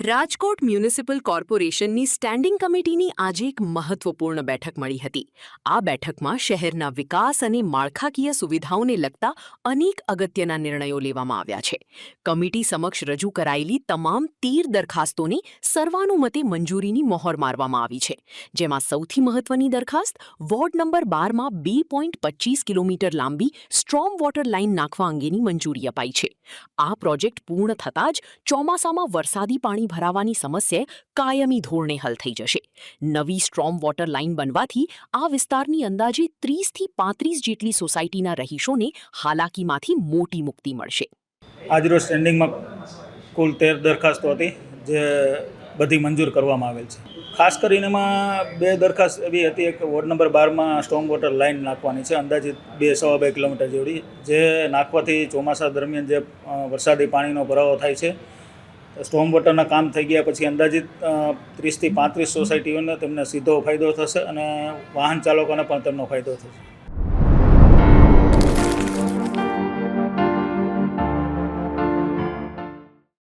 Rajkot municipal કોર્પોરેશનની standing કમિટીની આજે એક મહત્વપૂર્ણ બેઠક મળી હતી. આ બેઠકમાં શહેરના વિકાસ અને માળખાકીય સુવિધાઓને લગતા અનેક અગત્યના નિર્ણયો લેવામાં આવ્યા છે. કમિટી સમક્ષ રજૂ કરાયેલી તમામ 13 દરખાસ્તોને સર્વાનુમતે મંજૂરીની મહોર મારવામાં આવી છે, જેમાં સૌથી મહત્વની દરખાસ્ત વોર્ડ નંબર 12માં 2.25 કિલોમીટર લાંબી સ્ટ્રોમ વોટર લાઇન નાખવા અંગેની મંજૂરી અપાઈ છે. આ પ્રોજેક્ટ પૂર્ણ થતાં જ ચોમાસામાં વરસાદી પાણી ભરાવાની સમસ્યા કાયમી ધોરણે હલ થઈ જશે. નવી સ્ટ્રોમ વોટર લાઇન બનવાથી આ વિસ્તારની અંદાજે 30થી 35 જેટલી સોસાયટીના રહીશોને હાલાકીમાંથી મોટી મુક્તિ મળશે. આજરોજ સ્ટેન્ડિંગમાં કુલ 13 દરખાસ્તો હતી, જે બધી મંજૂર કરવામાં આવેલ છે. ખાસ કરીને એમાં 2 દરખાસ્ત એવી હતી કે વોર્ડ નંબર 12માં સ્ટ્રોમ વોટર લાઇન નાખવાની છે, અંદાજિત 2.25 કિલોમીટર જેવડી, જે નાખવાથી ચોમાસા દરમિયાન જે વરસાદી પાણીનો ભરાવો થાય છે. સ્ટ્રોમ વોટરના કામ થઈ ગયા પછી અંદાજિત 30થી 35 સોસાયટીઓને તેમને સીધો ફાયદો થશે અને વાહન ચાલકોને પણ તેમનો ફાયદો થશે.